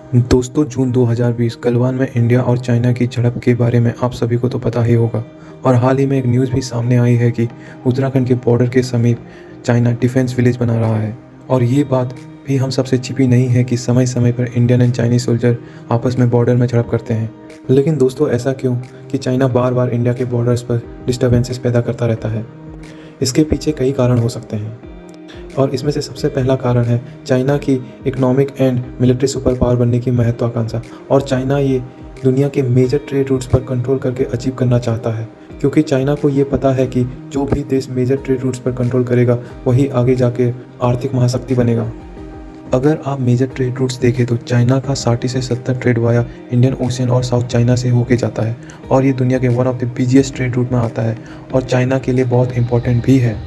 दोस्तों, जून 2020 गलवान में इंडिया और चाइना की झड़प के बारे में आप सभी को तो पता ही होगा। और हाल ही में एक न्यूज़ भी सामने आई है कि उत्तराखंड के बॉर्डर के समीप चाइना डिफेंस विलेज बना रहा है। और ये बात भी हम सबसे छिपी नहीं है कि समय समय पर इंडियन एंड चाइनीज सोल्जर आपस में बॉर्डर में झड़प करते हैं। लेकिन दोस्तों, ऐसा क्यों कि चाइना बार बार इंडिया के बॉर्डर्स पर डिस्टर्बेंसेस पैदा करता रहता है? इसके पीछे कई कारण हो सकते हैं, और इसमें से सबसे पहला कारण है चाइना की economic and military super power बनने की महत्वाकांक्षा। और चाइना ये दुनिया के मेजर ट्रेड रूट्स पर कंट्रोल करके अचीव करना चाहता है, क्योंकि चाइना को ये पता है कि जो भी देश मेजर ट्रेड रूट्स पर कंट्रोल करेगा वही आगे जाके आर्थिक महाशक्ति बनेगा। अगर आप मेजर ट्रेड रूट्स देखें तो चाइना का 60 से 70 ट्रेड वाया इंडियन ओशियन और साउथ चाइना से होके जाता है, और ये दुनिया के one of the busiest trade route में आता है और चाइना के लिए बहुत इंपॉर्टेंट भी है।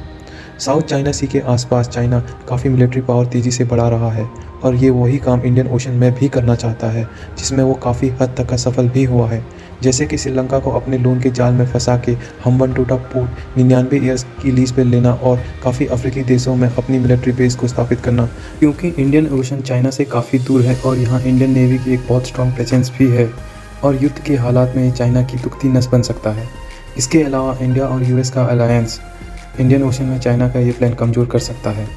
साउथ चाइना सी के आसपास चाइना काफ़ी मिलिट्री पावर तेज़ी से बढ़ा रहा है, और ये वही काम इंडियन ओशन में भी करना चाहता है, जिसमें वो काफ़ी हद तक सफल भी हुआ है। जैसे कि श्रीलंका को अपने लोन के जाल में फंसा के हम्बनटोटा पोर्ट 99 ईयर्स की लीज पर लेना और काफ़ी अफ्रीकी देशों में अपनी मिलिट्री बेस को स्थापित करना, क्योंकि इंडियन ओशन चाइना से काफ़ी दूर है और यहाँ इंडियन नेवी की एक बहुत स्ट्रॉन्ग प्रेजेंस भी है, और युद्ध के हालात में चाइना की दुखती नस बन सकता है। इसके अलावा इंडिया और यूएस का अलायंस इंडियन ओशन में चाइना का ये प्लान कमज़ोर कर सकता है।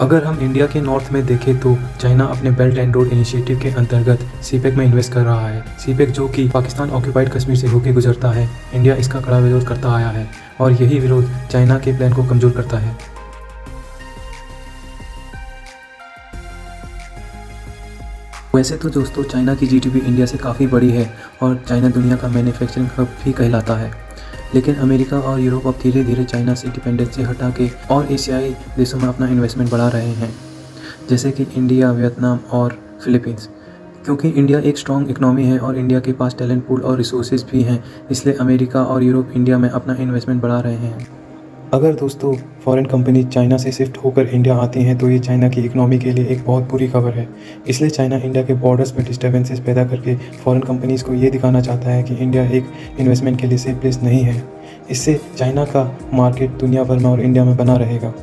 अगर हम इंडिया के नॉर्थ में देखें तो चाइना अपने बेल्ट एंड रोड इनिशिएटिव के अंतर्गत सीपेक में इन्वेस्ट कर रहा है। सीपेक जो कि पाकिस्तान ऑक्यूपाइड कश्मीर से होकर गुजरता है, इंडिया इसका कड़ा विरोध करता आया है, और यही विरोध चाइना के प्लान को कमज़ोर करता है। वैसे तो दोस्तों, चाइना की जीडीपी इंडिया से काफ़ी बड़ी है और चाइना दुनिया का मैन्युफैक्चरिंग हब भी कहलाता है। लेकिन अमेरिका और यूरोप अब धीरे धीरे चाइना से डिपेंडेंसी हटा के और एशियाई देशों में अपना इन्वेस्टमेंट बढ़ा रहे हैं, जैसे कि इंडिया, वियतनाम और फिलीपींस। क्योंकि इंडिया एक स्ट्रॉन्ग इकनॉमी है और इंडिया के पास टैलेंट पूल और रिसोर्सेज भी हैं, इसलिए अमेरिका और यूरोप इंडिया में अपना इन्वेस्टमेंट बढ़ा रहे हैं। अगर दोस्तों फॉरेन कंपनी चाइना से शिफ्ट होकर इंडिया आती हैं तो ये चाइना की इकनॉमी के लिए एक बहुत बुरी खबर है। इसलिए चाइना इंडिया के बॉर्डर्स पर डिस्टर्बेंसेस पैदा करके फॉरेन कंपनीज़ को ये दिखाना चाहता है कि इंडिया एक इन्वेस्टमेंट के लिए सेफ प्लेस नहीं है। इससे चाइना का मार्केट दुनिया भर में और इंडिया में बना रहेगा।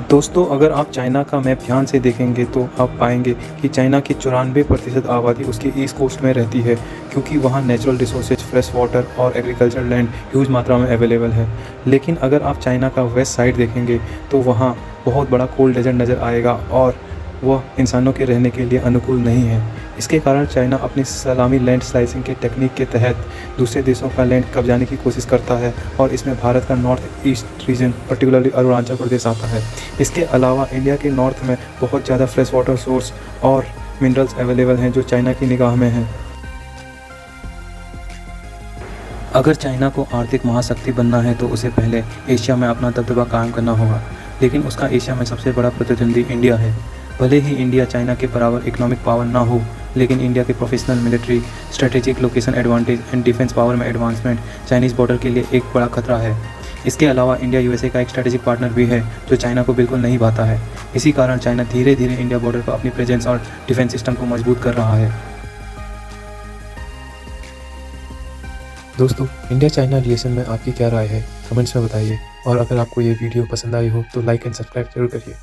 दोस्तों, अगर आप चाइना का मैप ध्यान से देखेंगे तो आप पाएंगे कि चाइना की 94% आबादी उसके ईस्ट कोस्ट में रहती है, क्योंकि वहाँ नेचुरल रिसोर्सेज, फ्रेश वाटर और एग्रीकल्चर लैंड ह्यूज मात्रा में अवेलेबल है। लेकिन अगर आप चाइना का वेस्ट साइड देखेंगे तो वहाँ बहुत बड़ा कोल्ड डेजर्ट नज़र आएगा, और वह इंसानों के रहने के लिए अनुकूल नहीं है। इसके कारण चाइना अपनी सलामी लैंड स्लाइसिंग के टेक्निक के तहत दूसरे देशों का लैंड कब्जाने की कोशिश करता है, और इसमें भारत का north east region, particularly Arunachal Pradesh आता है। इसके अलावा इंडिया के नॉर्थ में बहुत ज़्यादा फ्रेश वाटर सोर्स और मिनरल्स अवेलेबल हैं जो चाइना की निगाह में हैं। अगर चाइना को आर्थिक महाशक्ति बनना है तो उसे पहले एशिया में अपना दबदबा कायम करना होगा, लेकिन उसका एशिया में सबसे बड़ा प्रतिद्वंदी इंडिया है। भले ही इंडिया चाइना के बराबर इकोनॉमिक पावर ना हो, लेकिन इंडिया के professional military, strategic location advantage and defence power में एडवांसमेंट चाइनीज़ बॉर्डर के लिए एक बड़ा खतरा है। इसके अलावा इंडिया यूएसए का एक स्ट्रेटेजिक पार्टनर भी है जो चाइना को बिल्कुल नहीं भाता है। इसी कारण चाइना धीरे धीरे इंडिया बॉर्डर पर अपनी प्रेजेंस और डिफेंस सिस्टम को मजबूत कर रहा है। दोस्तों, इंडिया चाइना रिलेशन में आपकी क्या राय है, कमेंट्स में बताइए। और अगर आपको ये वीडियो पसंद आई हो तो लाइक एंड सब्सक्राइब जरूर करिए।